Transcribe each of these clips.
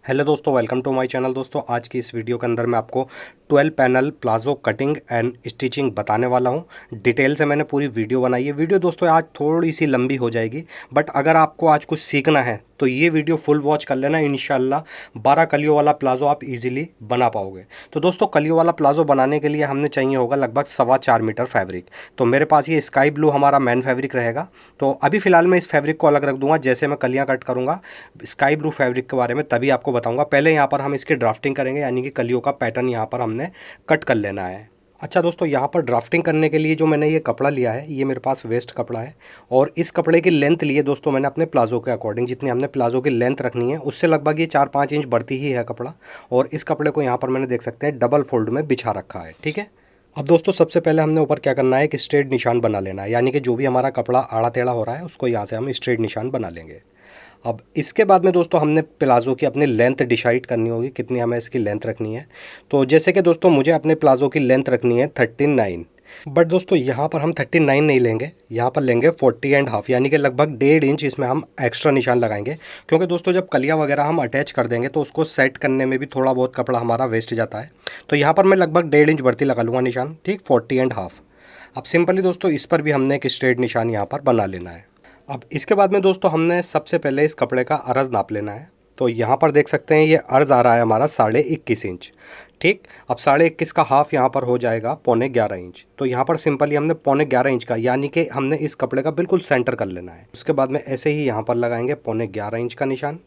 Hello दोस्तों, welcome to my channel. दोस्तों, आज की इस वीडियो के अंदर मैं आपको 12 panel palazzo cutting and stitching बताने वाला हूं। डिटेल से मैंने पूरी वीडियो बनाई है। वीडियो दोस्तों आज थोड़ी सी लंबी हो जाएगी, बट अगर आपको आज कुछ सीखना है तो ये वीडियो फुल वॉच कर लेना। इंशाल्लाह 12 कलियों वाला प्लाजो आप इजीली बना पाओगे। तो दोस्तों, कलियों वाला प्लाजो बनाने के लिए हमने चाहिए होगा लगभग 4.25 मीटर फैब्रिक। तो मेरे पास ये स्काई ब्लू हमारा मैन फैब्रिक रहेगा। तो अभी फ़िलहाल मैं इस फैब्रिक को अलग रख दूंगा। जैसे मैं कलियाँ कट करूँगा स्काई ब्लू फैब्रिक के बारे में तभी आपको बताऊंगा। पहले यहाँ पर हम इसकी ड्राफ्टिंग करेंगे, यानी कि कलियों का पैटर्न यहाँ पर हमने कट कर लेना है। अच्छा दोस्तों, यहाँ पर ड्राफ्टिंग करने के लिए जो मैंने ये कपड़ा लिया है, ये मेरे पास वेस्ट कपड़ा है। और इस कपड़े की लेंथ लिए दोस्तों मैंने अपने प्लाजो के अकॉर्डिंग, जितनी हमने प्लाजो की लेंथ रखनी है उससे लगभग ये 4-5 इंच बढ़ती ही है कपड़ा। और इस कपड़े को यहाँ पर मैंने देख सकते हैं डबल फोल्ड में बिछा रखा है। ठीक है, अब दोस्तों सबसे पहले हमने ऊपर क्या करना है कि स्ट्रेट निशान बना लेना है, यानी कि जो भी हमारा कपड़ा आड़ा टेढ़ा हो रहा है उसको यहाँ से हम स्ट्रेट निशान बना लेंगे। अब इसके बाद में दोस्तों हमने प्लाज़ो की अपनी लेंथ डिसाइड करनी होगी, कितनी हमें इसकी लेंथ रखनी है। तो जैसे कि दोस्तों मुझे अपने प्लाज़ो की लेंथ रखनी है 39। बट दोस्तों यहाँ पर हम 39 नहीं लेंगे, यहाँ पर लेंगे 40.5, यानी कि लगभग 1.5 इंच इसमें हम एक्स्ट्रा निशान लगाएंगे। क्योंकि दोस्तों जब कलियाँ वगैरह हम अटैच कर देंगे तो उसको सेट करने में भी थोड़ा बहुत कपड़ा हमारा वेस्ट जाता है। तो यहाँ पर मैं लगभग 1.5 इंच बढ़ती लगा लूँगा निशान। ठीक, 40.5। अब सिंपली दोस्तों इस पर भी हमने एक स्ट्रेट निशान यहाँ पर बना लेना है। अब इसके बाद में दोस्तों हमने सबसे पहले इस कपड़े का अर्ज़ नाप लेना है। तो यहाँ पर देख सकते हैं ये अर्ज़ आ रहा है हमारा 21.5 इंच। ठीक, अब 21.5 का हाफ यहाँ पर हो जाएगा 11.25 इंच। तो यहाँ पर सिंपली हमने 11.25 इंच का, यानी कि हमने इस कपड़े का बिल्कुल सेंटर कर लेना है। उसके बाद में ऐसे ही यहाँ पर लगाएंगे 11.25 इंच का निशान।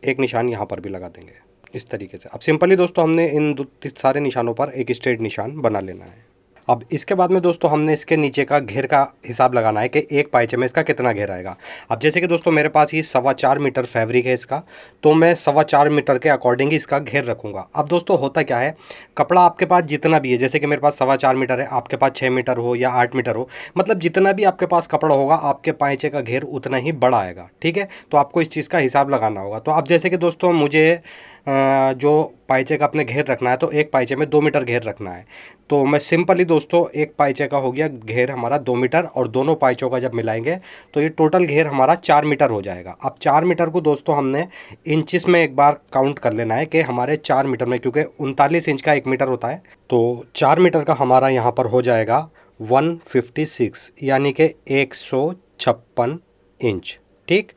एक निशान यहाँ पर भी लगा देंगे इस तरीके से। अब सिंपली दोस्तों हमने इन सारे निशानों पर एक स्ट्रेट निशान बना लेना है। अब इसके बाद में दोस्तों हमने इसके नीचे का घेर का हिसाब लगाना है कि एक पाइचे में इसका कितना घेर आएगा। अब जैसे कि दोस्तों मेरे पास ये 4.25 मीटर फैब्रिक है इसका, तो मैं 4.25 मीटर के अकॉर्डिंग इसका घेर रखूँगा। अब दोस्तों होता क्या है, कपड़ा आपके पास जितना भी है, जैसे कि मेरे पास 4.25 मीटर है, आपके पास 6 मीटर हो या 8 मीटर हो, मतलब जितना भी आपके पास कपड़ा होगा आपके पाइचे का घेर उतना ही बड़ा आएगा। ठीक है, तो आपको इस चीज़ का हिसाब लगाना होगा। तो अब जैसे कि दोस्तों मुझे जो पाइचे का अपने घेर रखना है, तो एक पाइचे में 2 मीटर घेर रखना है। तो मैं सिंपली दोस्तों एक पाइचे का हो गया घेर हमारा 2 मीटर, और दोनों पाइचों का जब मिलाएंगे तो ये टोटल घेर हमारा 4 मीटर हो जाएगा। अब 4 मीटर को दोस्तों हमने इंचिस में एक बार काउंट कर लेना है कि हमारे 4 मीटर में, क्योंकि 39 इंच का 1 मीटर होता है, तो 4 मीटर का हमारा यहाँ पर हो जाएगा 156, यानी कि 156 इंच। ठीक,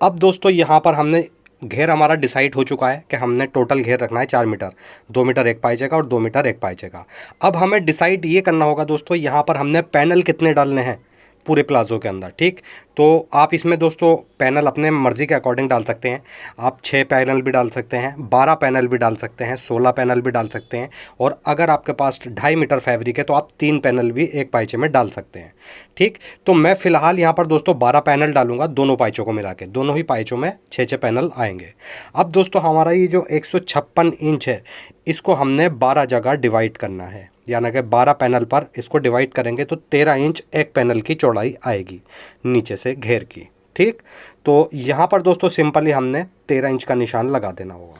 अब दोस्तों यहाँ पर हमने घेर हमारा डिसाइड हो चुका है कि हमने टोटल घेर रखना है 4 मीटर, 2 मीटर एक पाइचे का और 2 मीटर एक पाइचे का। अब हमें डिसाइड ये करना होगा दोस्तों यहाँ पर हमने पैनल कितने डालने हैं पूरे प्लाजो के अंदर। ठीक, तो आप इसमें दोस्तों पैनल अपने मर्ज़ी के अकॉर्डिंग डाल सकते हैं। आप 6 पैनल भी डाल सकते हैं, 12 पैनल भी डाल सकते हैं, 16 पैनल भी डाल सकते हैं, और अगर आपके पास 2.5 मीटर फैब्रिक है तो आप 3 पैनल भी एक पाइचे में डाल सकते हैं। ठीक, तो मैं फ़िलहाल यहाँ पर दोस्तों 12 पैनल डालूंगा, दोनों पाइचों को मिला के, दोनों ही पाइचों में 6-6 पैनल आएंगे। अब दोस्तों हमारा ये जो 156 इंच है इसको हमने 12 जगह डिवाइड करना है, यानी कि 12 पैनल पर इसको डिवाइड करेंगे तो 13 इंच एक पैनल की चौड़ाई आएगी नीचे से घेर की। ठीक, तो यहाँ पर दोस्तों सिंपली हमने 13 इंच का निशान लगा देना होगा।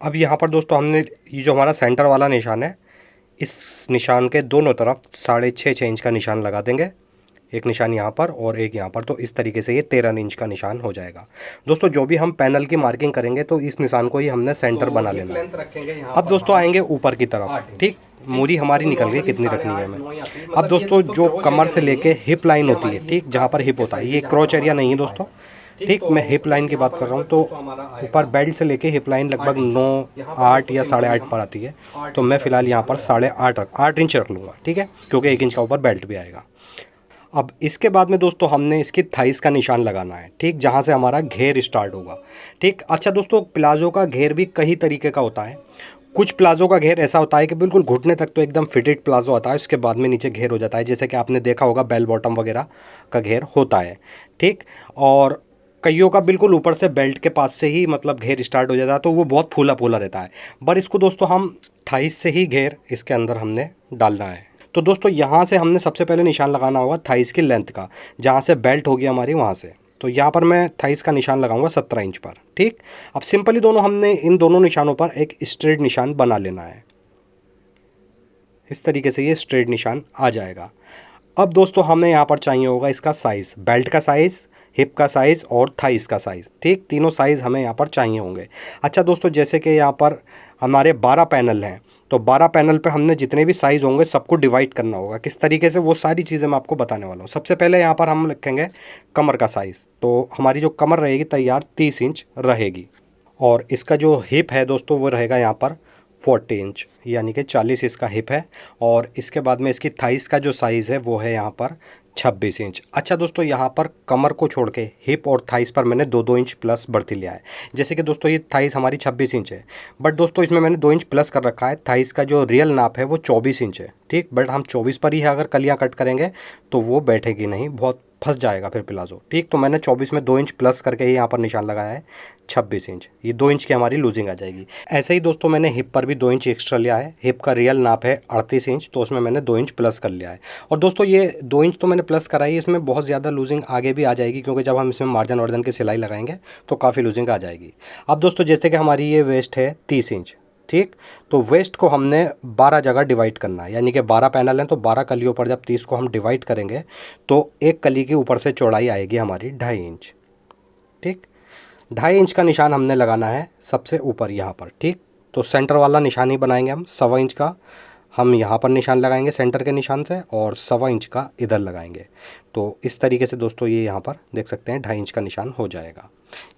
अब यहाँ पर दोस्तों हमने ये जो हमारा सेंटर वाला निशान है, इस निशान के दोनों तरफ 6.5-6 इंच का निशान लगा देंगे, एक निशान यहाँ पर और एक यहाँ पर। तो इस तरीके से ये 13 इंच का निशान हो जाएगा। दोस्तों जो भी हम पैनल की मार्किंग करेंगे तो इस निशान को ही हमने सेंटर बना लेना है। अब दोस्तों आएंगे ऊपर की तरफ। ठीक, मूरी हमारी निकल गई कितनी रखनी है हमें। अब दोस्तों जो कमर से लेके हिप लाइन होती है, ठीक, जहाँ पर हिप होता है, ये क्रॉच एरिया नहीं है दोस्तों। ठीक, मैं हिप लाइन की बात कर रहा हूँ। तो ऊपर बेल्ट से लेके हिप लाइन लगभग 9, 8 या 8.5 पर आती है। तो मैं फ़िलहाल यहाँ पर 8.5 इंच रख लूँगा। ठीक है, क्योंकि 1 इंच का ऊपर बेल्ट भी आएगा। अब इसके बाद में दोस्तों हमने इसकी थाइस का निशान लगाना है। ठीक, जहाँ से हमारा घेर स्टार्ट होगा। ठीक, अच्छा दोस्तों प्लाजो का घेर भी कई तरीके का होता है। कुछ प्लाजो का घेर ऐसा होता है कि बिल्कुल घुटने तक तो एकदम फिटेड प्लाजो आता है, उसके बाद में नीचे घेर हो जाता है, जैसे कि आपने देखा होगा बेल बॉटम वगैरह का घेर होता है। ठीक, और कईयों का बिल्कुल ऊपर से बेल्ट के पास से ही मतलब घेर स्टार्ट हो जाता है, तो वो बहुत फूला फूला रहता है। पर इसको दोस्तों हम थाइस से ही घेर इसके अंदर हमने डालना है। तो दोस्तों यहाँ से हमने सबसे पहले निशान लगाना होगा थाइस की लेंथ का, जहाँ से बेल्ट होगी हमारी वहाँ से। तो यहाँ पर मैं थाइस का निशान लगाऊंगा 17 इंच पर। ठीक, अब सिंपली हमने इन दोनों निशानों पर एक स्ट्रेट निशान बना लेना है। इस तरीके से ये स्ट्रेट निशान आ जाएगा। अब दोस्तों हमें यहाँ पर चाहिए होगा इसका साइज़, बेल्ट का साइज़ हिप का साइज़ और थाइस का साइज़, ठीक, तीनों साइज़ हमें यहाँ पर चाहिए होंगे। अच्छा दोस्तों, जैसे कि यहाँ पर हमारे 12 पैनल हैं, तो 12 पैनल पे हमने जितने भी साइज़ होंगे सबको डिवाइड करना होगा। किस तरीके से, वो सारी चीज़ें मैं आपको बताने वाला हूँ। सबसे पहले यहाँ पर हम लिखेंगे कमर का साइज़, तो हमारी जो कमर रहेगी तैयार 30 इंच रहेगी, और इसका जो हिप है दोस्तों वो रहेगा यहाँ पर 40 इंच, यानी कि 40 इसका हिप है। और इसके बाद में इसकी थाइस का जो साइज़ है वो है यहाँ पर 26 इंच। अच्छा दोस्तों, यहाँ पर कमर को छोड़ के हिप और थाइस पर मैंने 2-2 इंच प्लस बढ़ती लिया है। जैसे कि दोस्तों ये थाइस हमारी 26 इंच है, बट दोस्तों इसमें मैंने 2 इंच प्लस कर रखा है। थाइस का जो रियल नाप है वो 24 इंच है, ठीक, बट हम 24 पर ही अगर कलियाँ कट करेंगे तो वो बैठेगी नहीं, बहुत फंस जाएगा फिर प्लाजो, ठीक। तो मैंने 24 में 2 इंच प्लस करके ही यहाँ पर निशान लगाया है 26 इंच। ये 2 इंच की हमारी लूजिंग आ जाएगी। ऐसे ही दोस्तों मैंने हिप पर भी 2 इंच एक्स्ट्रा लिया है। हिप का रियल नाप है 38 इंच, तो उसमें मैंने 2 इंच प्लस कर लिया है। और दोस्तों ये 2 इंच तो मैंने प्लस करा ही, इसमें बहुत ज़्यादा लूजिंग आगे भी आ जाएगी, क्योंकि जब हम इसमें मार्जिन वार्जिन की सिलाई लगाएंगे तो काफ़ी लूजिंग आ जाएगी। अब दोस्तों जैसे कि हमारी ये वेस्ट है 30 इंच, ठीक, तो वेस्ट को हमने 12 जगह डिवाइड करना है, यानी कि 12 पैनल हैं तो 12 कलियों पर जब 30 को हम डिवाइड करेंगे तो एक कली के ऊपर से चौड़ाई आएगी हमारी 2.5 इंच, ठीक। 2.5 इंच का निशान हमने लगाना है सबसे ऊपर यहाँ पर, ठीक। तो सेंटर वाला निशान ही बनाएंगे हम। 1.25 इंच का हम यहाँ पर निशान लगाएंगे सेंटर के निशान से, और 1.25 इंच का इधर लगाएंगे। तो इस तरीके से दोस्तों ये यहाँ पर देख सकते हैं 2.5 इंच का निशान हो जाएगा।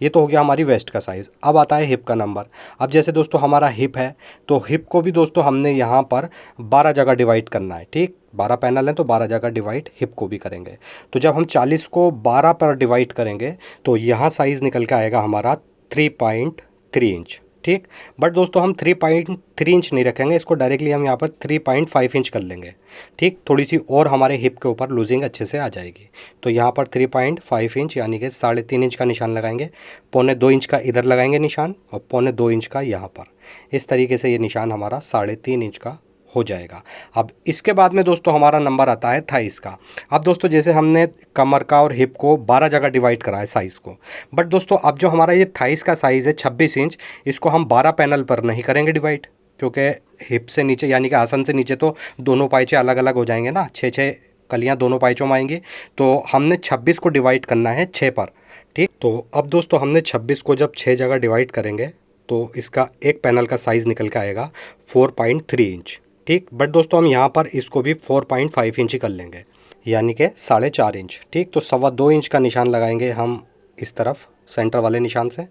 ये तो हो गया हमारी वेस्ट का साइज़। अब आता है हिप का नंबर। अब जैसे दोस्तों हमारा हिप है, तो हिप को भी दोस्तों हमने यहाँ पर 12 जगह डिवाइड करना है, ठीक। 12 पैनल हैं तो 12 जगह डिवाइड हिप को भी करेंगे। तो जब हम 40 को 12 पर डिवाइड करेंगे तो यहाँ साइज़ निकल के आएगा हमारा 3.3 इंच, ठीक। बट दोस्तों हम 3.3 इंच नहीं रखेंगे, इसको डायरेक्टली हम यहाँ पर 3.5 इंच कर लेंगे, ठीक। थोड़ी सी और हमारे हिप के ऊपर लूजिंग अच्छे से आ जाएगी। तो यहाँ पर 3.5 इंच यानी कि 3.5 इंच का निशान लगाएंगे। 1.25 इंच का इधर लगाएंगे निशान, और 1.25 इंच का यहाँ पर। इस तरीके से ये निशान हमारा 3.5 इंच का हो जाएगा। अब इसके बाद में दोस्तों हमारा नंबर आता है थाइस का। अब दोस्तों जैसे हमने कमर का और हिप को 12 जगह डिवाइड करा है साइज़ को, बट दोस्तों अब जो हमारा ये थाइस का साइज़ है 26 इंच, इसको हम 12 पैनल पर नहीं करेंगे डिवाइड, क्योंकि हिप से नीचे यानी कि आसन से नीचे तो दोनों पाइचे अलग अलग हो जाएंगे ना, 6-6 कलियाँ दोनों पाइचों में आएंगी। तो हमने 26 को डिवाइड करना है 6 पर, ठीक। तो अब दोस्तों हमने 26 को जब 6 जगह डिवाइड करेंगे तो इसका एक पैनल का साइज़ निकल के आएगा 4.3 इंच, ठीक। बट दोस्तों हम यहाँ पर इसको भी 4.5 इंच ही कर लेंगे, यानी कि 4.5 इंच, ठीक। तो 2.25 इंच का निशान लगाएंगे हम इस तरफ सेंटर वाले निशान से,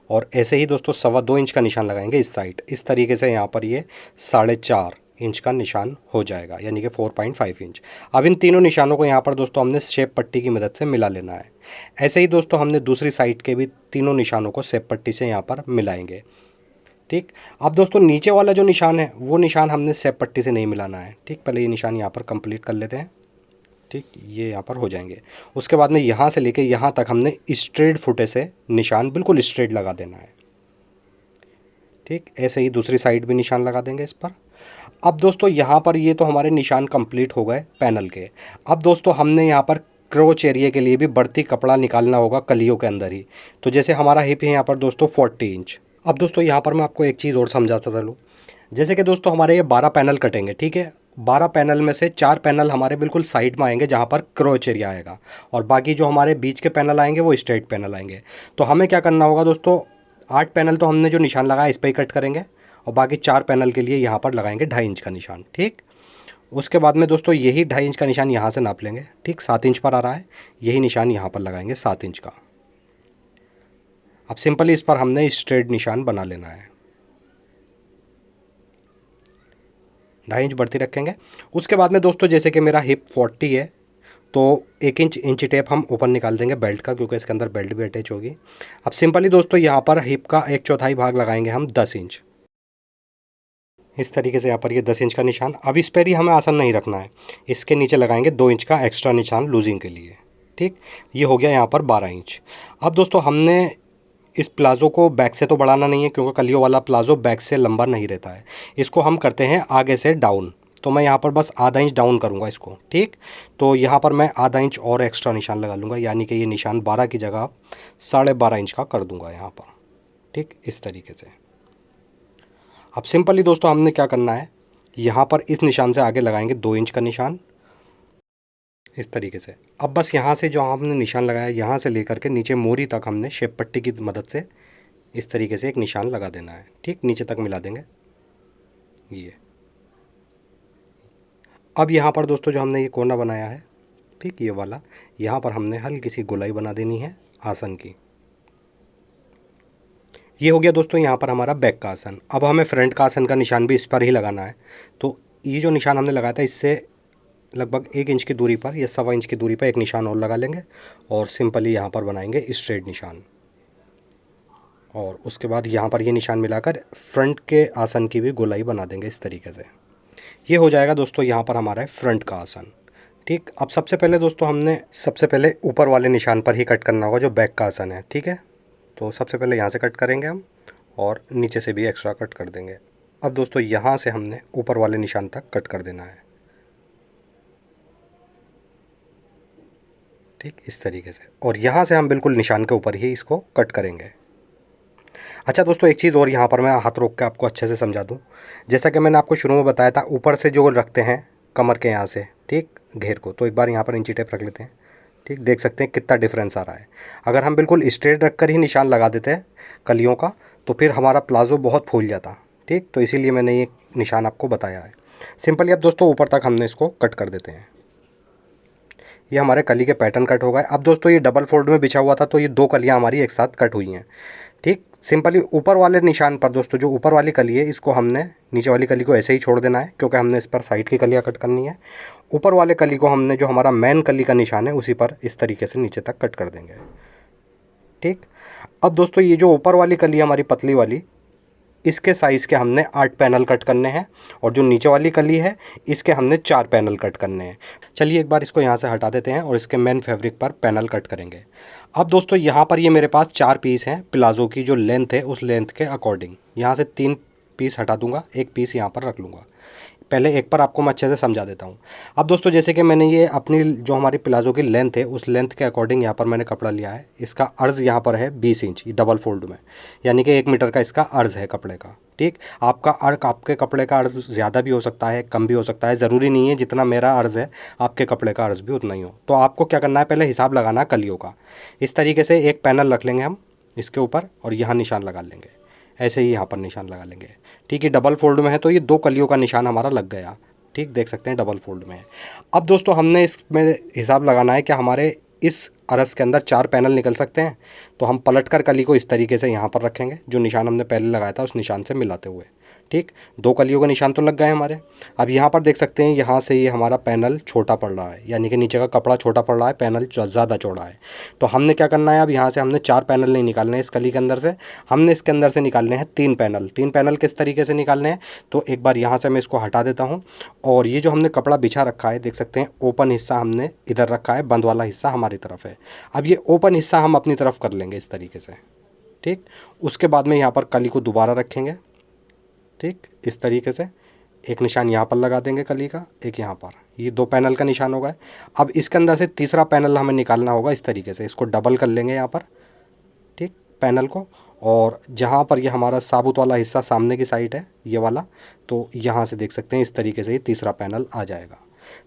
और ऐसे ही दोस्तों 2.25 इंच का निशान लगाएंगे इस साइड। इस तरीके से यहाँ पर ये 4.5 इंच का निशान हो जाएगा, यानी कि 4.5 इंच। अब इन तीनों निशानों को यहाँ पर दोस्तों हमने शेप पट्टी की मदद से मिला लेना है। ऐसे ही दोस्तों हमने दूसरी साइड के भी तीनों निशानों को शेप पट्टी से यहाँ पर मिलाएंगे, ठीक। अब दोस्तों नीचे वाला जो निशान है वो निशान हमने शेप पट्टी से नहीं मिलाना है, ठीक। पहले ये निशान यहाँ पर कंप्लीट कर लेते हैं, ठीक। ये यहाँ पर हो जाएंगे। उसके बाद में यहाँ से लेके यहाँ तक हमने स्ट्रेट फुटे से निशान बिल्कुल स्ट्रेट लगा देना है, ठीक। ऐसे ही दूसरी साइड भी निशान लगा देंगे इस पर। अब दोस्तों यहाँ पर ये तो हमारे निशान कंप्लीट हो गए पैनल के। अब दोस्तों हमने यहाँ पर क्रोच एरिया के लिए भी बढ़ती कपड़ा निकालना होगा कलियों के अंदर ही। तो जैसे हमारा हिप है यहाँ पर दोस्तों 40 इंच। अब दोस्तों यहाँ पर मैं आपको एक चीज़ और समझाता चलूँ। जैसे कि दोस्तों हमारे ये 12 पैनल कटेंगे, ठीक है। 12 पैनल में से 4 पैनल हमारे बिल्कुल साइड में आएंगे जहाँ पर क्रोच एरिया आएगा, और बाकी जो हमारे बीच के पैनल आएंगे वो स्ट्रेट पैनल आएंगे। तो हमें क्या करना होगा दोस्तों, 8 पैनल तो हमने जो निशान लगाया इस पर ही कट करेंगे, और बाकी 4 पैनल के लिए यहाँ पर लगाएंगे 2.5 इंच का निशान, ठीक। उसके बाद में दोस्तों यही 2.5 इंच का निशान यहाँ से नाप लेंगे, ठीक। 7 इंच पर आ रहा है, यही निशान यहाँ पर लगाएंगे 7 इंच का। अब सिंपली इस पर हमने स्ट्रेट निशान बना लेना है, 2.5 इंच बढ़ती रखेंगे। उसके बाद में दोस्तों जैसे कि मेरा हिप 40 है, तो 1 इंच इंची टेप हम ऊपर निकाल देंगे बेल्ट का, क्योंकि इसके अंदर बेल्ट भी अटैच होगी। अब सिंपली दोस्तों यहाँ पर हिप का 1/4 भाग लगाएंगे हम 10 इंच। इस तरीके से यहाँ पर ये 10 इंच का निशान। अब इस पर ही हमें आसन नहीं रखना है, इसके नीचे लगाएंगे 2 इंच का एक्स्ट्रा निशान लूजिंग के लिए, ठीक। ये हो गया यहाँ पर 12 इंच। अब दोस्तों हमने इस प्लाज़ो को बैक से तो बढ़ाना नहीं है, क्योंकि कलियों वाला प्लाज़ो बैक से लंबा नहीं रहता है। इसको हम करते हैं आगे से डाउन। तो मैं यहाँ पर बस आधा इंच डाउन करूँगा इसको, ठीक। तो यहाँ पर मैं आधा इंच और एक्स्ट्रा निशान लगा लूँगा, यानी कि ये निशान 12 की जगह 12.5 इंच का कर दूँगा यहाँ पर, ठीक। इस तरीके से। अब सिंपली दोस्तों हमने क्या करना है, यहाँ पर इस निशान से आगे लगाएंगे 2 इंच का निशान, इस तरीके से। अब बस यहाँ से जो हमने निशान लगाया, यहाँ से लेकर के नीचे मोरी तक हमने शेप पट्टी की मदद से इस तरीके से एक निशान लगा देना है। ठीक, नीचे तक मिला देंगे ये। अब यहाँ पर दोस्तों जो हमने ये कोना बनाया है, ठीक, ये वाला, यहाँ पर हमने हल्की सी गोलाई बना देनी है आसन की। ये हो गया दोस्तों यहाँ पर हमारा बैक का आसन। अब हमें फ्रंट का आसन का निशान भी इस पर ही लगाना है। तो ये जो निशान हमने लगाया था, इससे लगभग 1 इंच की दूरी पर या 1.25 इंच की दूरी पर एक निशान और लगा लेंगे और सिंपली यहाँ पर बनाएंगे स्ट्रेट निशान। और उसके बाद यहाँ पर ये निशान मिलाकर फ्रंट के आसन की भी गोलाई बना देंगे इस तरीके से। ये हो जाएगा दोस्तों यहाँ पर हमारा फ्रंट का आसन। ठीक, अब सबसे पहले दोस्तों हमने सबसे पहले ऊपर वाले निशान पर ही कट करना होगा जो बैक का आसन है। ठीक है, तो सबसे पहले यहाँ से कट करेंगे हम और नीचे से भी एक्स्ट्रा कट कर देंगे। अब दोस्तों यहाँ से हमने ऊपर वाले निशान तक कट कर देना है। ठीक, इस तरीके से, और यहाँ से हम बिल्कुल निशान के ऊपर ही इसको कट करेंगे। अच्छा दोस्तों, एक चीज़ और यहाँ पर मैं हाथ रोक के आपको अच्छे से समझा दूँ। जैसा कि मैंने आपको शुरू में बताया था, ऊपर से जो रखते हैं कमर के यहाँ से, ठीक, घेर को, तो एक बार यहाँ पर इंची टेप रख लेते हैं। ठीक, देख सकते हैं कितना डिफरेंस आ रहा है। अगर हम बिल्कुल स्ट्रेट रख कर ही निशान लगा देते हैं कलियों का, तो फिर हमारा प्लाज़ो बहुत फूल जाता। ठीक, तो इसीलिए मैंने ये निशान आपको बताया है। सिंपली अब दोस्तों ऊपर तक हमने इसको कट कर देते हैं। ये हमारे कली के पैटर्न कट हो गए। अब दोस्तों ये डबल फोल्ड में बिछा हुआ था, तो ये 2 कलियाँ हमारी एक साथ कट हुई हैं। ठीक, सिंपली ऊपर वाले निशान पर दोस्तों जो ऊपर वाली कली है, इसको हमने नीचे वाली कली को ऐसे ही छोड़ देना है, क्योंकि हमने इस पर साइड की कलियाँ कट करनी है। ऊपर वाले कली को हमने जो हमारा मेन कली का निशान है उसी पर इस तरीके से नीचे तक कट कर देंगे। ठीक, अब दोस्तों ये जो ऊपर वाली कली है हमारी पतली वाली, इसके साइज़ के हमने 8 पैनल कट करने हैं, और जो नीचे वाली कली है इसके हमने 4 पैनल कट करने हैं। चलिए एक बार इसको यहाँ से हटा देते हैं और इसके मेन फैब्रिक पर पैनल कट करेंगे। अब दोस्तों यहाँ पर ये मेरे पास 4 पीस हैं प्लाज़ो की, जो लेंथ है उस लेंथ के अकॉर्डिंग यहाँ से 3 पीस हटा दूंगा, 1 पीस यहाँ पर रख लूँगा। पहले एक पर आपको मैं अच्छे से समझा देता हूँ। अब दोस्तों जैसे कि मैंने ये अपनी जो हमारी प्लाज़ो की लेंथ है उस लेंथ के अकॉर्डिंग यहाँ पर मैंने कपड़ा लिया है। इसका अर्ज़ यहाँ पर है 20 इंच डबल फोल्ड में, यानी कि 1 मीटर का इसका अर्ज़ है कपड़े का। ठीक, आपके कपड़े का अर्ज़ ज़्यादा भी हो सकता है, कम भी हो सकता है, ज़रूरी नहीं है जितना मेरा अर्ज़ है आपके कपड़े का अर्ज़ भी उतना ही हो। तो आपको क्या करना है, पहले हिसाब लगाना है कलियों का। इस तरीके से एक पैनल रख लेंगे हम इसके ऊपर और यहाँ निशान लगा लेंगे, ऐसे ही यहाँ पर निशान लगा लेंगे। ठीक है, डबल फोल्ड में है तो ये 2 कलियों का निशान हमारा लग गया। ठीक, देख सकते हैं डबल फोल्ड में है। अब दोस्तों हमने इसमें हिसाब लगाना है कि हमारे इस अरस के अंदर 4 पैनल निकल सकते हैं। तो हम पलट कर कली को इस तरीके से यहाँ पर रखेंगे, जो निशान हमने पहले लगाया था उस निशान से मिलाते हुए। ठीक, 2 कलियों का निशान तो लग गए हमारे। अब यहाँ पर देख सकते हैं यहाँ से ये हमारा पैनल छोटा पड़ रहा है, यानी कि नीचे का कपड़ा छोटा पड़ रहा है, पैनल ज़्यादा चौड़ा है। तो हमने क्या करना है, अब यहाँ से हमने 4 पैनल नहीं निकालने हैं इस कली के अंदर से, हमने इसके अंदर से निकालने हैं 3 पैनल। 3 पैनल किस तरीके से निकालने हैं, तो एक बार यहाँ से मैं इसको हटा देता हूँ। और ये जो हमने कपड़ा बिछा रखा है, देख सकते हैं ओपन हिस्सा हमने इधर रखा है, बंद वाला हिस्सा हमारी तरफ है। अब ये ओपन हिस्सा हम अपनी तरफ कर लेंगे इस तरीके से। ठीक, उसके बाद में यहाँ पर कली को दोबारा रखेंगे। ठीक, इस तरीके से एक निशान यहाँ पर लगा देंगे कली का, एक यहाँ पर, ये 2 पैनल का निशान होगा। अब इसके अंदर से तीसरा पैनल हमें निकालना होगा इस तरीके से, इसको डबल कर लेंगे यहाँ पर। ठीक, पैनल को, और जहाँ पर ये हमारा साबुत वाला हिस्सा सामने की साइड है ये वाला, तो यहाँ से देख सकते हैं इस तरीके से ये तीसरा पैनल आ जाएगा।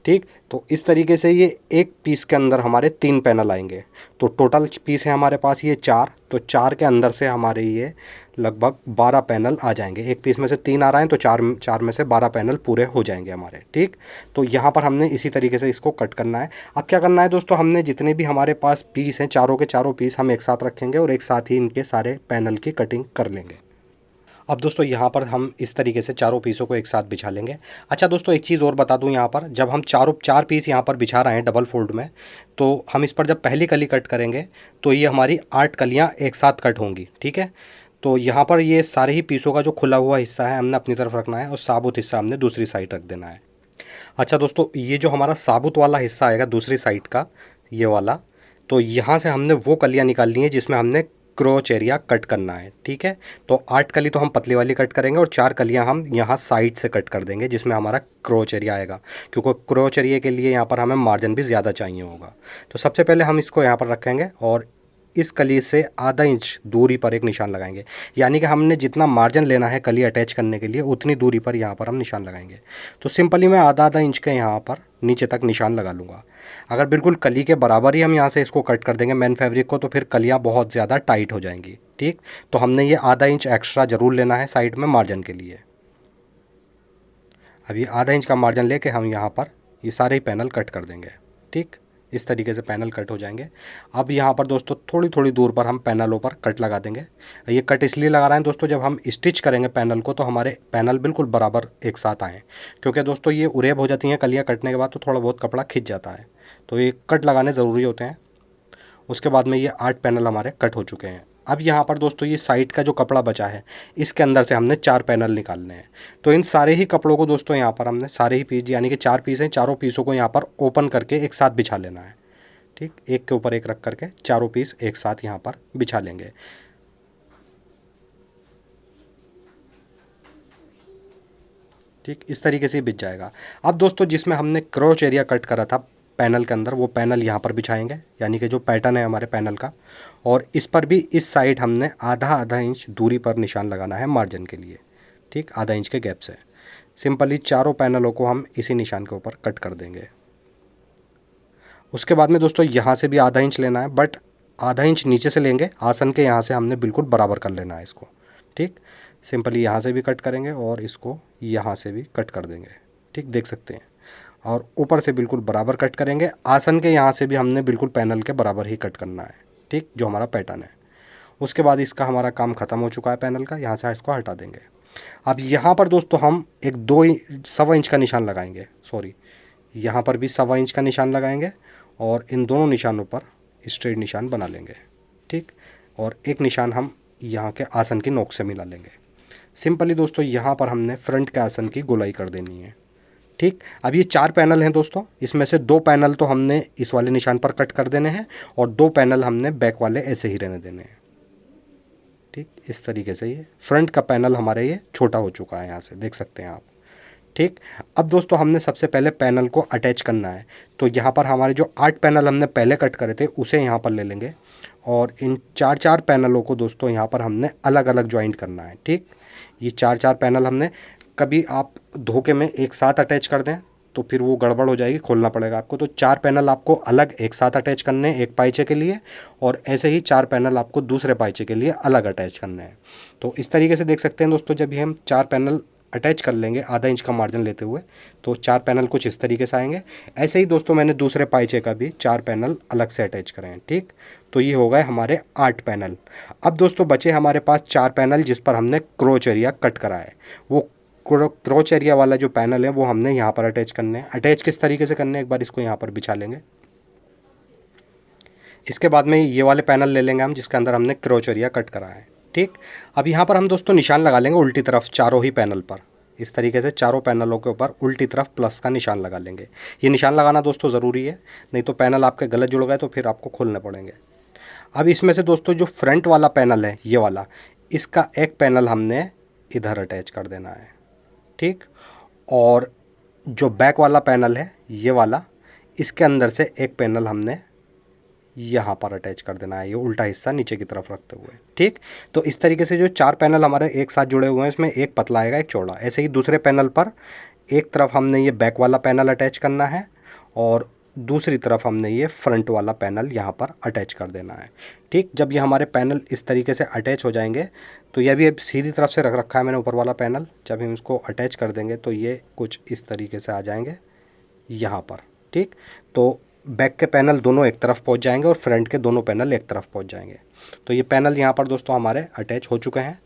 ठीक, तो इस तरीके से ये एक पीस के अंदर हमारे 3 पैनल आएंगे। तो टोटल पीस है हमारे पास ये 4, तो 4 के अंदर से हमारे ये लगभग 12 पैनल आ जाएंगे। एक पीस में से 3 आ रहे हैं तो 4 में से 12 पैनल पूरे हो जाएंगे हमारे। ठीक, तो यहाँ पर हमने इसी तरीके से इसको कट करना है। अब क्या करना है दोस्तों, हमने जितने भी हमारे पास पीस हैं, चारों के चारों पीस हम एक साथ रखेंगे और एक साथ ही इनके सारे पैनल की कटिंग कर लेंगे। अब दोस्तों यहाँ पर हम इस तरीके से चारों पीसों को एक साथ बिछा लेंगे। अच्छा दोस्तों, एक चीज़ और बता दूँ, यहाँ पर जब हम 4 पीस यहाँ पर बिछा रहे हैं डबल फोल्ड में, तो हम इस पर जब पहली कली कट करेंगे तो ये हमारी 8 कलियाँ एक साथ कट होंगी। ठीक है, तो यहाँ पर ये सारे ही पीसों का जो खुला हुआ हिस्सा है हमने अपनी तरफ रखना है और साबुत हिस्सा हमने दूसरी साइड रख देना है। अच्छा दोस्तों, ये जो हमारा साबुत वाला हिस्सा आएगा दूसरी साइड का, ये वाला, तो यहाँ से हमने वो कलियाँ निकालनी है जिसमें हमने क्रोच एरिया कट करना है। ठीक है, तो 8 कली तो हम पतली वाली कट करेंगे और 4 कलियां हम यहाँ साइड से कट कर देंगे जिसमें हमारा क्रोच एरिया आएगा, क्योंकि क्रोच एरिया के लिए यहाँ पर हमें मार्जिन भी ज़्यादा चाहिए होगा। तो सबसे पहले हम इसको यहाँ पर रखेंगे और इस कली से आधा इंच दूरी पर एक निशान लगाएंगे। यानी कि हमने जितना मार्जिन लेना है कली अटैच करने के लिए उतनी दूरी पर यहाँ पर हम निशान लगाएंगे। तो सिंपली मैं आधा आधा इंच के यहाँ पर नीचे तक निशान लगा लूँगा। अगर बिल्कुल कली के बराबर ही हम यहाँ से इसको कट कर देंगे मेन फैब्रिक को, तो फिर कलियाँ बहुत ज़्यादा टाइट हो जाएंगी। ठीक, तो हमने ये आधा इंच एक्स्ट्रा ज़रूर लेना है साइड में मार्जिन के लिए। अब ये आधा इंच का मार्जिन लेके हम यहाँ पर ये सारे ही पैनल कट कर देंगे। ठीक, इस तरीके से पैनल कट हो जाएंगे। अब यहाँ पर दोस्तों थोड़ी थोड़ी दूर पर हम पैनलों पर कट लगा देंगे। ये कट इसलिए लगा रहे हैं दोस्तों, जब हम स्टिच करेंगे पैनल को तो हमारे पैनल बिल्कुल बराबर एक साथ आएँ, क्योंकि दोस्तों ये उरेब हो जाती हैं कलियाँ कटने के बाद, तो थोड़ा बहुत कपड़ा खिंच जाता है, तो ये कट लगाने ज़रूरी होते हैं। उसके बाद में ये 8 पैनल हमारे कट हो चुके हैं। अब यहाँ पर दोस्तों ये साइड का जो कपड़ा बचा है इसके अंदर से हमने 4 पैनल निकालने हैं। तो इन सारे ही कपड़ों को दोस्तों यहाँ पर हमने सारे ही पीस, यानी कि 4 पीस हैं, चारों पीसों को यहाँ पर ओपन करके एक साथ बिछा लेना है। ठीक, एक के ऊपर एक रख करके चारों पीस एक साथ यहाँ पर बिछा लेंगे। ठीक, इस तरीके से बिछ जाएगा। अब दोस्तों जिसमें हमने क्रॉच एरिया कट करा था पैनल के अंदर, वो पैनल यहाँ पर बिछाएंगे, यानी कि जो पैटर्न है हमारे पैनल का, और इस पर भी इस साइड हमने आधा आधा इंच दूरी पर निशान लगाना है मार्जिन के लिए। ठीक, आधा इंच के गैप से सिंपली चारों पैनलों को हम इसी निशान के ऊपर कट कर देंगे। उसके बाद में दोस्तों यहाँ से भी आधा इंच लेना है, बट आधा इंच नीचे से लेंगे, आसन के यहाँ से हमने बिल्कुल बराबर कर लेना है इसको। ठीक, सिंपली यहाँ से भी कट करेंगे और इसको यहाँ से भी कट कर देंगे। ठीक, देख सकते हैं, और ऊपर से बिल्कुल बराबर कट करेंगे। आसन के यहाँ से भी हमने बिल्कुल पैनल के बराबर ही कट करना है। ठीक, जो हमारा पैटर्न है। उसके बाद इसका हमारा काम ख़त्म हो चुका है पैनल का, यहाँ से इसको हटा देंगे। अब यहाँ पर दोस्तों हम एक 2.25 इंच का निशान लगाएंगे, सॉरी यहाँ पर भी 1.25 इंच का निशान लगाएंगे और इन दोनों निशानों पर स्ट्रेट निशान बना लेंगे। ठीक, और एक निशान हम यहाँ के आसन की नोक से मिला लेंगे। सिंपली दोस्तों यहाँ पर हमने फ्रंट के आसन की गोलाई कर देनी है। ठीक, अब ये 4 पैनल हैं दोस्तों, इसमें से 2 पैनल तो हमने इस वाले निशान पर कट कर देने हैं और 2 पैनल हमने बैक वाले ऐसे ही रहने देने हैं। ठीक, इस तरीके से ये फ्रंट का पैनल हमारे ये छोटा हो चुका है, यहाँ से देख सकते हैं आप। ठीक, अब दोस्तों हमने सबसे पहले पैनल को अटैच करना है। तो यहाँ पर हमारे जो 8 पैनल हमने पहले कट करे थे उसे यहाँ पर ले लेंगे और इन 4 पैनलों को दोस्तों यहाँ पर हमने अलग अलग ज्वाइंट करना है। ठीक, ये 4 पैनल हमने, कभी आप धोखे में एक साथ अटैच कर दें तो फिर वो गड़बड़ हो जाएगी, खोलना पड़ेगा आपको। तो 4 पैनल आपको अलग एक साथ अटैच करने हैं एक पाइचे के लिए, और ऐसे ही 4 पैनल आपको दूसरे पाइचे के लिए अलग अटैच करने हैं। तो इस तरीके से देख सकते हैं दोस्तों, जब भी हम 4 पैनल अटैच कर लेंगे आधा इंच का मार्जिन लेते हुए, तो 4 पैनल कुछ इस तरीके से आएंगे। ऐसे ही दोस्तों मैंने दूसरे पाइचे का भी 4 पैनल अलग से अटैच करें हैं। ठीक, तो ये हो गए हमारे 8 पैनल। अब दोस्तों बचे हमारे पास 4 पैनल जिस पर हमने क्रोच एरिया कट करा है। वो क्रोच एरिया वाला जो पैनल है वो हमने यहाँ पर अटैच करने हैं। अटैच किस तरीके से करने हैं, एक बार इसको यहाँ पर बिछा लेंगे। इसके बाद में ये वाले पैनल ले लेंगे हम जिसके अंदर हमने क्रोच एरिया कट करा है। ठीक, अब यहाँ पर हम दोस्तों निशान लगा लेंगे उल्टी तरफ चारों ही पैनल पर। इस तरीके से चारों पैनलों के ऊपर उल्टी तरफ प्लस का निशान लगा लेंगे। ये निशान लगाना दोस्तों ज़रूरी है, नहीं तो पैनल आपके गलत जुड़ गए तो फिर आपको खोलने पड़ेंगे। अब इसमें से दोस्तों जो फ्रंट वाला पैनल है ये वाला, इसका एक पैनल हमने इधर अटैच कर देना है। ठीक, और जो बैक वाला पैनल है ये वाला, इसके अंदर से एक पैनल हमने यहाँ पर अटैच कर देना है, ये उल्टा हिस्सा नीचे की तरफ रखते हुए। ठीक, तो इस तरीके से जो 4 पैनल हमारे एक साथ जुड़े हुए हैं इसमें एक पतला आएगा एक चौड़ा। ऐसे ही दूसरे पैनल पर एक तरफ हमने ये बैक वाला पैनल अटैच करना है और दूसरी तरफ हमने ये फ्रंट वाला पैनल यहाँ पर अटैच कर देना है। ठीक, जब ये हमारे पैनल इस तरीके से अटैच हो जाएंगे, तो ये भी अब सीधी तरफ से रख रखा है मैंने ऊपर वाला पैनल, जब हम इसको अटैच कर देंगे तो ये कुछ इस तरीके से आ जाएंगे यहाँ पर। ठीक, तो बैक के पैनल दोनों एक तरफ पहुँच जाएंगे और फ्रंट के दोनों पैनल एक तरफ पहुँच जाएंगे। तो ये पैनल यहाँ पर दोस्तों हमारे अटैच हो चुके हैं।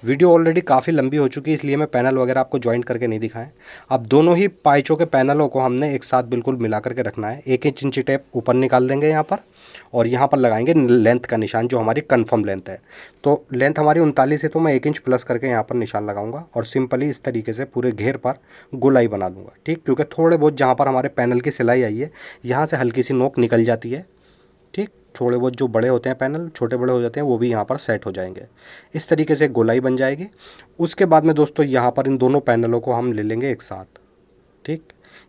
वीडियो ऑलरेडी काफ़ी लंबी हो चुकी है इसलिए मैं पैनल वगैरह आपको ज्वाइंट करके नहीं दिखाएं। अब दोनों ही पाइचों के पैनलों को हमने एक साथ बिल्कुल मिला करके रखना है। 1 इंची टेप ऊपर निकाल देंगे यहाँ पर और यहाँ पर लगाएंगे लेंथ का निशान जो हमारी कंफर्म लेंथ है। तो लेंथ हमारी 39 है तो मैं 1 इंच प्लस करके यहाँ पर निशान लगाऊंगा और सिंपली इस तरीके से पूरे घेर पर गोलाई बना दूँगा। ठीक, क्योंकि थोड़े बहुत जहाँ पर हमारे पैनल की सिलाई आई है यहाँ से हल्की सी नोक निकल जाती है। ठीक, थोड़े बहुत जो बड़े होते हैं पैनल छोटे बड़े हो जाते हैं वो भी यहाँ पर सेट हो जाएंगे। इस तरीके से गोलाई बन जाएगी। उसके बाद में दोस्तों यहाँ पर इन दोनों पैनलों को हम ले लेंगे एक साथ। ठीक,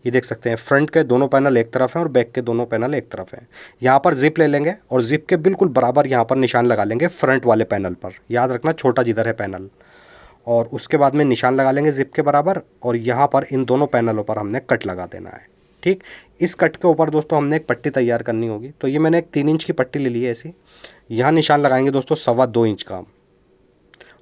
ये देख सकते हैं फ्रंट के दोनों पैनल एक तरफ हैं और बैक के दोनों पैनल एक तरफ हैं। यहाँ पर जिप ले लेंगे और जिप के बिल्कुल बराबर यहाँ पर निशान लगा लेंगे फ्रंट वाले पैनल पर, याद रखना छोटा जिधर है पैनल। और उसके बाद में निशान लगा लेंगे जिप के बराबर और यहाँ पर इन दोनों पैनलों पर हमने कट लगा देना है। ठीक, इस कट के ऊपर दोस्तों हमने एक पट्टी तैयार करनी होगी। तो ये मैंने एक 3 इंच की पट्टी ले ली है ऐसी। यहाँ निशान लगाएंगे दोस्तों 2.25 इंच का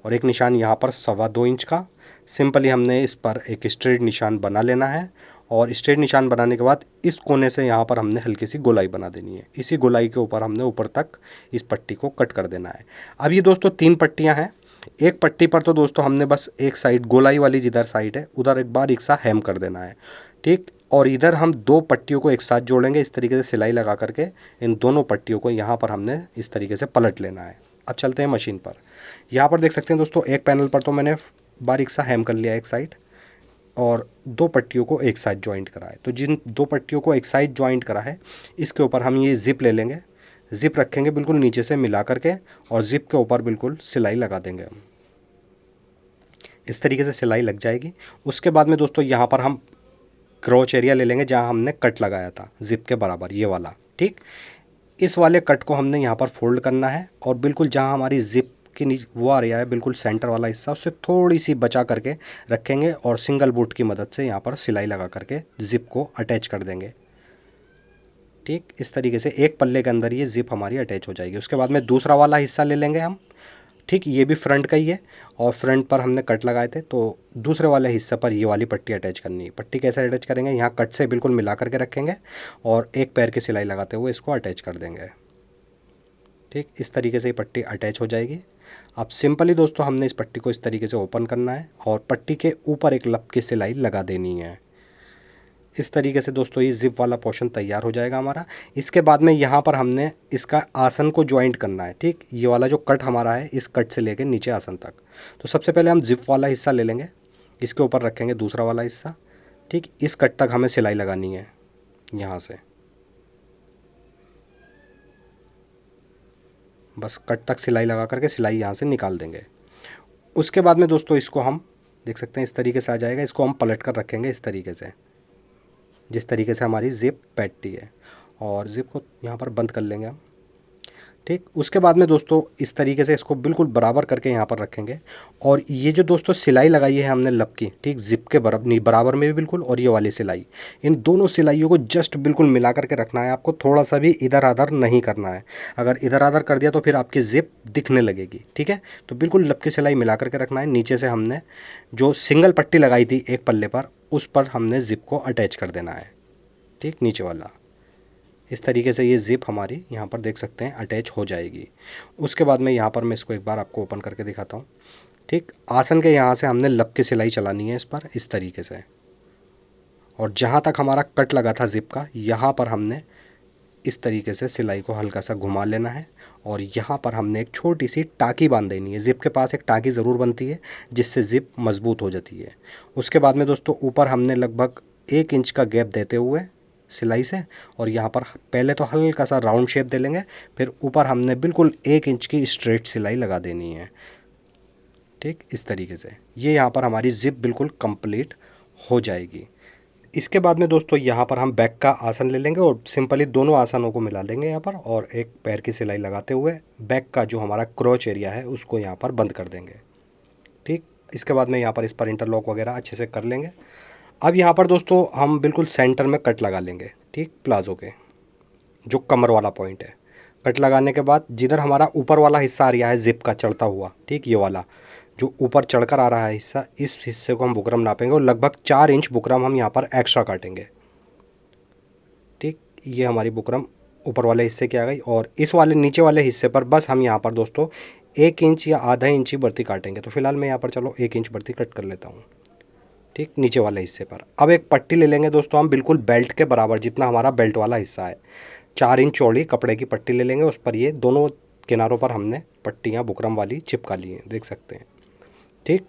और एक निशान यहाँ पर 2.25 इंच का। सिंपली हमने इस पर एक स्ट्रेट निशान बना लेना है और स्ट्रेट निशान बनाने के बाद इस कोने से यहाँ पर हमने हल्की सी गोलाई बना देनी है। इसी गोलाई के ऊपर हमने ऊपर तक इस पट्टी को कट कर देना है। अब ये दोस्तों 3 पट्टियाँ हैं। एक पट्टी पर तो दोस्तों हमने बस एक साइड गोलाई वाली जिधर साइड है उधर एक बार एक सा हेम कर देना है। ठीक, और इधर हम 2 पट्टियों को एक साथ जोड़ेंगे इस तरीके से सिलाई लगा करके। इन दोनों पट्टियों को यहाँ पर हमने इस तरीके से पलट लेना है। अब चलते हैं मशीन पर। यहाँ पर देख सकते हैं दोस्तों एक पैनल पर तो मैंने बारीक सा हेम कर लिया एक साइड और 2 पट्टियों को एक साथ ज्वाइंट करा है। तो जिन 2 पट्टियों को एक साइड ज्वाइंट करा है इसके ऊपर हम ये जिप ले लेंगे, जिप रखेंगे बिल्कुल नीचे से मिला करके और जिप के ऊपर बिल्कुल सिलाई लगा देंगे हम। इस तरीके से सिलाई लग जाएगी। उसके बाद में दोस्तों यहाँ पर हम क्रोच एरिया ले लेंगे जहाँ हमने कट लगाया था जिप के बराबर, ये वाला। ठीक, इस वाले कट को हमने यहाँ पर फोल्ड करना है और बिल्कुल जहाँ हमारी जिप की नीचे वो आ रहा है बिल्कुल सेंटर वाला हिस्सा उससे थोड़ी सी बचा करके रखेंगे और सिंगल बूट की मदद से यहाँ पर सिलाई लगा करके जिप को अटैच कर देंगे। ठीक, इस तरीके से एक पल्ले के अंदर ये जिप हमारी अटैच हो जाएगी। उसके बाद में दूसरा वाला हिस्सा ले लेंगे हम। ठीक, ये भी फ्रंट का ही है और फ्रंट पर हमने कट लगाए थे तो दूसरे वाले हिस्से पर ये वाली पट्टी अटैच करनी है। पट्टी कैसे अटैच करेंगे, यहाँ कट से बिल्कुल मिला करके रखेंगे और एक पैर की सिलाई लगाते हुए इसको अटैच कर देंगे। ठीक, इस तरीके से ये पट्टी अटैच हो जाएगी। अब सिंपली दोस्तों हमने इस पट्टी को इस तरीके से ओपन करना है और पट्टी के ऊपर एक लप की सिलाई लगा देनी है। इस तरीके से दोस्तों ये जिप वाला पोर्शन तैयार हो जाएगा हमारा। इसके बाद में यहाँ पर हमने इसका आसन को ज्वाइंट करना है। ठीक, ये वाला जो कट हमारा है इस कट से लेके नीचे आसन तक। तो सबसे पहले हम जिप वाला हिस्सा ले लेंगे, इसके ऊपर रखेंगे दूसरा वाला हिस्सा। ठीक, इस कट तक हमें सिलाई लगानी है यहाँ से, बस कट तक सिलाई लगा करके सिलाई यहाँ से निकाल देंगे। उसके बाद में दोस्तों इसको हम देख सकते हैं इस तरीके से आ जाएगा। इसको हम पलट कर रखेंगे इस तरीके से, जिस तरीके से हमारी जिप बैठती है और जिप को यहाँ पर बंद कर लेंगे हम। ठीक, उसके बाद में दोस्तों इस तरीके से इसको बिल्कुल बराबर करके यहाँ पर रखेंगे और ये जो दोस्तों सिलाई लगाई है हमने लब की, ठीक, जिप के बराबर में भी बिल्कुल, और ये वाली सिलाई, इन दोनों सिलाइयों को जस्ट बिल्कुल मिला करके रखना है आपको। थोड़ा सा भी इधर आधर नहीं करना है। अगर इधर आधर कर दिया तो फिर आपकी जिप दिखने लगेगी। ठीक है, तो बिल्कुल लब की सिलाई मिला करके रखना है। नीचे से हमने जो सिंगल पट्टी लगाई थी एक पल्ले पर उस पर हमने जिप को अटैच कर देना है। ठीक, नीचे वाला इस तरीके से ये जिप हमारी यहाँ पर देख सकते हैं अटैच हो जाएगी। उसके बाद में यहाँ पर मैं इसको एक बार आपको ओपन करके दिखाता हूँ। ठीक, आसन के यहाँ से हमने लब की सिलाई चलानी है इस पर इस तरीके से और जहाँ तक हमारा कट लगा था जिप का यहाँ पर हमने इस तरीके से सिलाई को हल्का सा घुमा लेना है और यहाँ पर हमने एक छोटी सी टाँकी बांध देनी है। जिप के पास एक टाँकी ज़रूर बनती है जिससे जिप मजबूत हो जाती है। उसके बाद में दोस्तों ऊपर हमने लगभग 1 इंच का गैप देते हुए सिलाई से और यहाँ पर पहले तो हल्का सा राउंड शेप दे लेंगे, फिर ऊपर हमने बिल्कुल 1 इंच की स्ट्रेट सिलाई लगा देनी है। ठीक, इस तरीके से ये यहाँ पर हमारी जिप बिल्कुल कंप्लीट हो जाएगी। इसके बाद में दोस्तों यहाँ पर हम बैक का आसन ले लेंगे और सिंपली दोनों आसनों को मिला लेंगे यहाँ पर और एक पैर की सिलाई लगाते हुए बैक का जो हमारा क्रोच एरिया है उसको यहाँ पर बंद कर देंगे। ठीक, इसके बाद में यहाँ पर इस पर इंटरलॉक वगैरह अच्छे से कर लेंगे। अब यहाँ पर दोस्तों हम बिल्कुल सेंटर में कट लगा लेंगे। ठीक, प्लाजो के जो कमर वाला पॉइंट है, कट लगाने के बाद जिधर हमारा ऊपर वाला हिस्सा आ रहा है जिप का चढ़ता हुआ, ठीक, ये वाला जो ऊपर चढ़कर आ रहा है हिस्सा, इस हिस्से को हम बुकरम नापेंगे और लगभग 4 इंच बुकरम हम यहाँ पर एक्स्ट्रा काटेंगे। ठीक, ये हमारी बुकरम ऊपर वाले हिस्से की आ गई और इस वाले नीचे वाले हिस्से पर बस हम यहाँ पर दोस्तों 1 इंच या आधा इंच ही बढ़ती काटेंगे। तो फिलहाल मैं यहाँ पर चलो 1 इंच बढ़ती कट कर लेता हूँ। ठीक, नीचे वाले हिस्से पर अब एक पट्टी ले लेंगे दोस्तों हम बिल्कुल बेल्ट के बराबर, जितना हमारा बेल्ट वाला हिस्सा है 4 इंच चौड़ी कपड़े की पट्टी ले लेंगे। उस पर ये दोनों किनारों पर हमने पट्टियाँ बुकरम वाली चिपका ली हैं, देख सकते हैं। ठीक,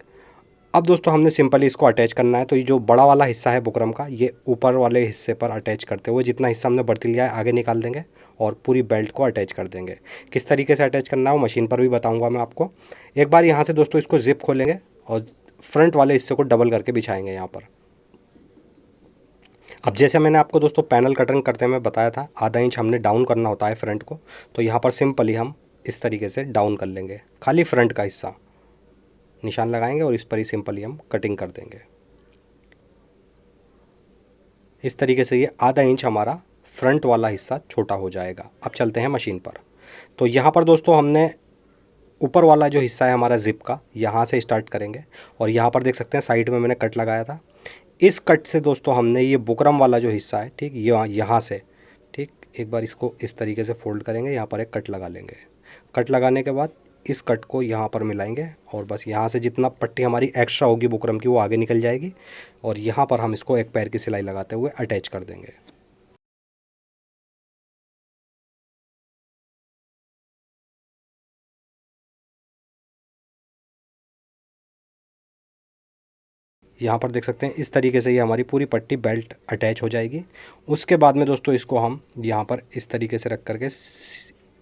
अब दोस्तों हमने सिंपली इसको अटैच करना है। तो ये जो बड़ा वाला हिस्सा है बुकरम का ये ऊपर वाले हिस्से पर अटैच करते हुए जितना हिस्सा हमने बढ़ती लिया है आगे निकाल देंगे और पूरी बेल्ट को अटैच कर देंगे। किस तरीके से अटैच करना है वो मशीन पर भी बताऊंगा मैं आपको। एक बार यहाँ से दोस्तों इसको जिप खोलेंगे और फ्रंट वाले हिस्से को डबल करके बिछाएंगे यहाँ पर। अब जैसे मैंने आपको दोस्तों पैनल कटिंग करते हुए बताया था, आधा इंच हमने डाउन करना होता है फ्रंट को, तो यहाँ पर सिंपली हम इस तरीके से डाउन कर लेंगे, खाली फ्रंट का हिस्सा निशान लगाएंगे और इस पर ही सिंपली हम कटिंग कर देंगे। इस तरीके से ये आधा इंच हमारा फ्रंट वाला हिस्सा छोटा हो जाएगा। अब चलते हैं मशीन पर। तो यहाँ पर दोस्तों हमने ऊपर वाला जो हिस्सा है हमारा ज़िप का, यहाँ से स्टार्ट करेंगे और यहाँ पर देख सकते हैं साइड में मैंने कट लगाया था। इस कट से दोस्तों हमने ये बुकरम वाला जो हिस्सा है, ठीक, यहाँ से, ठीक, एक बार इसको इस तरीके से फोल्ड करेंगे, यहाँ पर एक कट लगा लेंगे। कट लगाने के बाद इस कट को यहाँ पर मिलाएंगे और बस यहाँ से जितना पट्टी हमारी एक्स्ट्रा होगी बुकरम की वो आगे निकल जाएगी और यहाँ पर हम इसको एक पैर की सिलाई लगाते हुए अटैच कर देंगे। यहाँ पर देख सकते हैं इस तरीके से ये हमारी पूरी पट्टी बेल्ट अटैच हो जाएगी। उसके बाद में दोस्तों इसको हम यहाँ पर इस तरीके से रख करके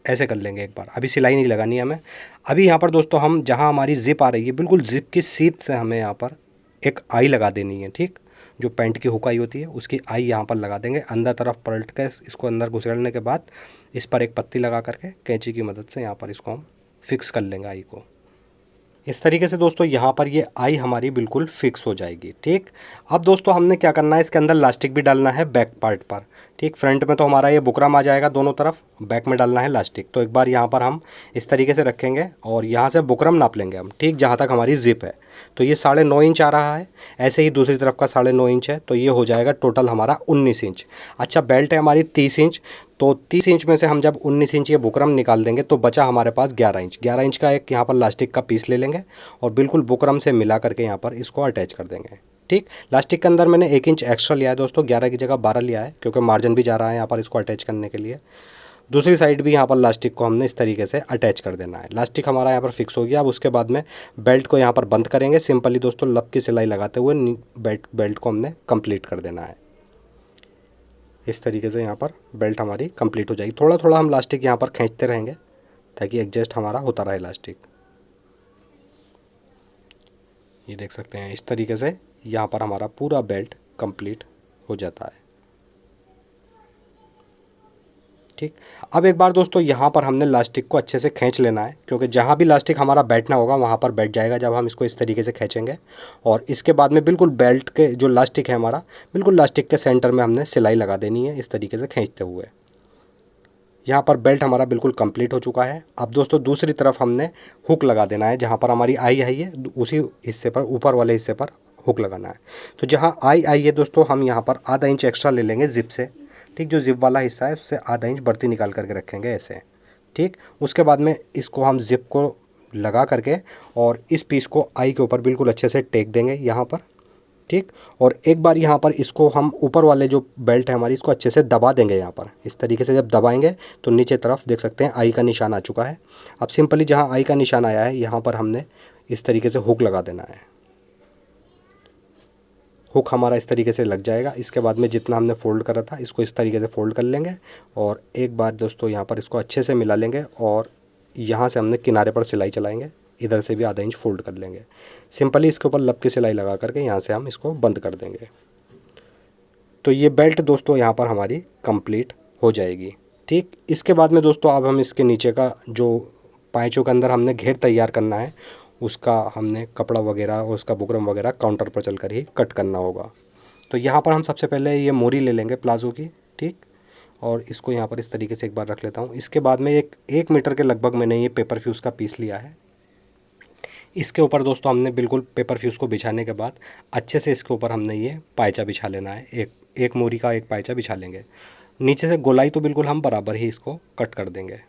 ऐसे कर लेंगे एक बार। अभी सिलाई नहीं लगानी है हमें। अभी यहाँ पर दोस्तों हम जहाँ हमारी ज़िप आ रही है, बिल्कुल ज़िप की सीध से हमें यहाँ पर एक आई लगा देनी है, ठीक, जो पैंट की हुक आई होती है उसकी आई यहाँ पर लगा देंगे। अंदर तरफ पलट के इसको अंदर घुसेड़ने के बाद इस पर एक पत्ती लगा करके कैंची की मदद से यहाँ पर इसको हम फिक्स कर लेंगे आई को। इस तरीके से दोस्तों यहाँ पर ये आई हमारी बिल्कुल फिक्स हो जाएगी, ठीक। अब दोस्तों हमने क्या करना है, इसके अंदर लास्टिक भी डालना है बैक पार्ट पर, ठीक। फ्रंट में तो हमारा ये बुकरम आ जाएगा दोनों तरफ, बैक में डालना है लास्टिक। तो एक बार यहाँ पर हम इस तरीके से रखेंगे और यहाँ से बुकरम नाप लेंगे हम, ठीक, जहाँ तक हमारी जिप है। तो ये 9.5 इंच आ रहा है, ऐसे ही दूसरी तरफ का 9.5 इंच है, तो ये हो जाएगा टोटल हमारा 19 इंच। अच्छा, बेल्ट है हमारी 30 इंच, तो 30 इंच में से हम जब 19 इंच ये बुकरम निकाल देंगे तो बचा हमारे पास 11 इंच। 11 इंच का एक यहाँ पर लास्टिक का पीस ले लेंगे और बिल्कुल बुकरम से मिला करके यहाँ पर इसको अटैच कर देंगे, ठीक। लास्टिक के अंदर मैंने 1 इंच एक्स्ट्रा लिया है दोस्तों, 11 की जगह 12 लिया है क्योंकि मार्जिन भी जा रहा है यहाँ पर इसको अटैच करने के लिए। दूसरी साइड भी यहाँ पर लास्टिक को हमने इस तरीके से अटैच कर देना है। लास्टिक हमारा यहाँ पर फिक्स हो गया। अब उसके बाद में बेल्ट को यहाँ पर बंद करेंगे सिंपली दोस्तों, लब की सिलाई लगाते हुए बेल्ट को हमने कंप्लीट कर देना है। इस तरीके से यहाँ पर बेल्ट हमारी कंप्लीट हो जाएगी। थोड़ा थोड़ा हम लास्टिक यहाँ पर खींचते रहेंगे ताकि एडजस्ट हमारा होता रहे लास्टिक। ये देख सकते हैं इस तरीके से यहाँ पर हमारा पूरा बेल्ट कंप्लीट हो जाता है, ठीक। अब एक बार दोस्तों यहाँ पर हमने लास्टिक को अच्छे से खींच लेना है क्योंकि जहाँ भी लास्टिक हमारा बैठना होगा वहाँ पर बैठ जाएगा जब हम इसको इस तरीके से खींचेंगे। और इसके बाद में बिल्कुल बेल्ट के जो लास्टिक है हमारा, बिल्कुल लास्टिक के सेंटर में हमने सिलाई लगा देनी है इस तरीके से खींचते हुए। यहाँ पर बेल्ट हमारा बिल्कुल कंप्लीट हो चुका है। अब दोस्तों दूसरी तरफ हमने हुक लगा देना है, जहाँ पर हमारी आई आई है उसी हिस्से पर, ऊपर वाले हिस्से पर हुक लगाना है। तो जहाँ आई आई है दोस्तों हम यहाँ पर आधा इंच एक्स्ट्रा ले लेंगे जिप से, ठीक। जो जिप वाला हिस्सा है उससे आधा इंच बढ़ती निकाल करके रखेंगे ऐसे, ठीक। उसके बाद में इसको हम जिप को लगा करके और इस पीस को आई के ऊपर बिल्कुल अच्छे से टेक देंगे यहाँ पर, ठीक। और एक बार यहाँ पर इसको हम ऊपर वाले जो बेल्ट है हमारी इसको अच्छे से दबा देंगे यहाँ पर। इस तरीके से जब दबाएंगे तो नीचे तरफ देख सकते हैं आई का निशान आ चुका है। अब सिंपली जहाँ आई का निशान आया है यहाँ पर हमने इस तरीके से हुक लगा देना है। हुक हमारा इस तरीके से लग जाएगा। इसके बाद में जितना हमने फ़ोल्ड करा था इसको इस तरीके से फ़ोल्ड कर लेंगे और एक बार दोस्तों यहाँ पर इसको अच्छे से मिला लेंगे और यहाँ से हमने किनारे पर सिलाई चलाएंगे, इधर से भी आधा इंच फोल्ड कर लेंगे। सिंपली इसके ऊपर लब की सिलाई लगा करके यहाँ से हम इसको बंद कर देंगे। तो ये बेल्ट दोस्तों यहाँ पर हमारी कंप्लीट हो जाएगी, ठीक। इसके बाद में दोस्तों अब हम इसके नीचे का जो पाइचों के अंदर हमने घेर तैयार करना है उसका हमने कपड़ा वगैरह और उसका बुकरम वगैरह काउंटर पर चल कर ही कट करना होगा। तो यहाँ पर हम सबसे पहले ये मोरी ले लेंगे प्लाज़ो की, ठीक। और इसको यहाँ पर इस तरीके से एक बार रख लेता हूँ। इसके बाद में एक मीटर के लगभग मैंने ये पेपर फ्यूज़ का पीस लिया है। इसके ऊपर दोस्तों हमने बिल्कुल पेपर फ्यूज़ को बिछाने के बाद अच्छे से इसके ऊपर हमने ये पायचा बिछा लेना है। एक मोरी का एक पायचा बिछा लेंगे। नीचे से गोलाई तो बिल्कुल हम बराबर ही इसको कट कर देंगे।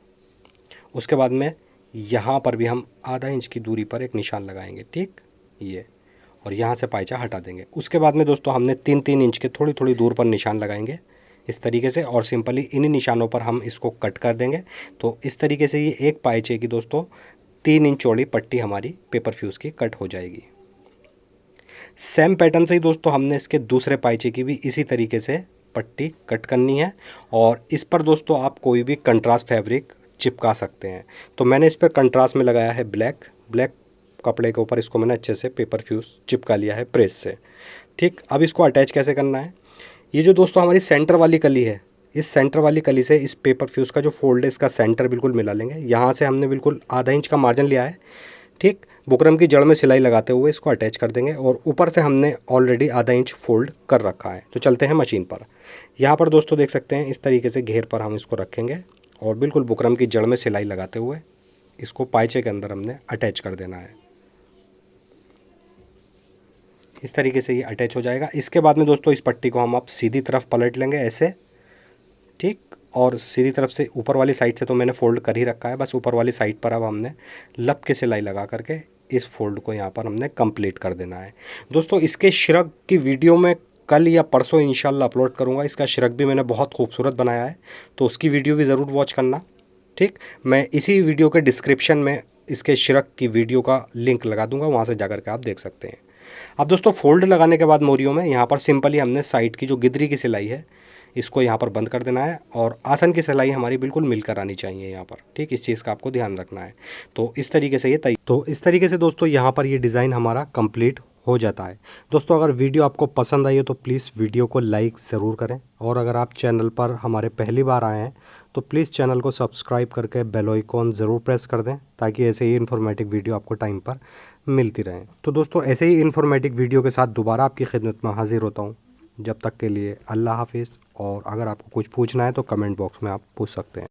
उसके बाद में यहाँ पर भी हम आधा इंच की दूरी पर एक निशान लगाएंगे, ठीक, ये, और यहाँ से पायचा हटा देंगे। उसके बाद में दोस्तों हमने 3-3 इंच के थोड़ी थोड़ी दूर पर निशान लगाएंगे इस तरीके से और सिंपली इन्हीं निशानों पर हम इसको कट कर देंगे। तो इस तरीके से ये एक पायचे की दोस्तों 3 इंच चौड़ी पट्टी हमारी पेपर फ्यूज़ की कट हो जाएगी। सेम पैटर्न से ही दोस्तों हमने इसके दूसरे पायचे की भी इसी तरीके से पट्टी कट करनी है और इस पर दोस्तों आप कोई भी कंट्रास्ट फैब्रिक चिपका सकते हैं। तो मैंने इस पर कंट्रास्ट में लगाया है ब्लैक कपड़े के ऊपर इसको मैंने अच्छे से पेपर फ्यूज़ चिपका लिया है प्रेस से, ठीक। अब इसको अटैच कैसे करना है, ये जो दोस्तों हमारी सेंटर वाली कली है, इस सेंटर वाली कली से इस पेपर फ्यूज़ का जो फोल्ड है इसका सेंटर बिल्कुल मिला लेंगे। यहाँ से हमने बिल्कुल आधा इंच का मार्जिन लिया है, ठीक। बुकरम की जड़ में सिलाई लगाते हुए इसको अटैच कर देंगे और ऊपर से हमने ऑलरेडी आधा इंच फोल्ड कर रखा है। तो चलते हैं मशीन पर। यहाँ पर दोस्तों देख सकते हैं इस तरीके से घेर पर हम इसको रखेंगे और बिल्कुल बुकरम की जड़ में सिलाई लगाते हुए इसको पाइचे के अंदर हमने अटैच कर देना है। इस तरीके से ये अटैच हो जाएगा। इसके बाद में दोस्तों इस पट्टी को हम अब सीधी तरफ पलट लेंगे ऐसे, ठीक। और सीधी तरफ से ऊपर वाली साइड से तो मैंने फ़ोल्ड कर ही रखा है, बस ऊपर वाली साइड पर अब हमने लप के सिलाई लगा करके इस फोल्ड को यहाँ पर हमने कंप्लीट कर देना है। दोस्तों इसके श्रग की वीडियो में कल या परसों इंशाल्लाह अपलोड करूँगा। इसका श्रग भी मैंने बहुत खूबसूरत बनाया है, तो उसकी वीडियो भी ज़रूर वॉच करना, ठीक। मैं इसी वीडियो के डिस्क्रिप्शन में इसके श्रग की वीडियो का लिंक लगा दूंगा, वहाँ से जाकर के आप देख सकते हैं। अब दोस्तों फोल्ड लगाने के बाद मोरियों में यहाँ पर सिंपली हमने साइड की जो गिदरी की सिलाई है इसको यहाँ पर बंद कर देना है और आसन की सिलाई हमारी बिल्कुल मिलकर आनी चाहिए यहाँ पर, ठीक। इस चीज़ का आपको ध्यान रखना है। तो इस तरीके से इस तरीके से दोस्तों यहाँ पर ये डिज़ाइन हमारा कंप्लीट हो जाता है। दोस्तों अगर वीडियो आपको पसंद आई हो तो प्लीज़ वीडियो को लाइक ज़रूर करें और अगर आप चैनल पर हमारे पहली बार आए हैं तो प्लीज़ चैनल को सब्सक्राइब करके बेल आइकॉन ज़रूर प्रेस कर दें ताकि ऐसे ही इन्फॉर्मेटिव वीडियो आपको टाइम पर मिलती रहे। तो दोस्तों ऐसे ही इन्फॉर्मेटिव वीडियो के साथ दोबारा आपकी खिदमत में हाजिर होता हूँ। जब तक के लिए अल्लाह हाफिज़। और अगर आपको कुछ पूछना है तो कमेंट बॉक्स में आप पूछ सकते हैं।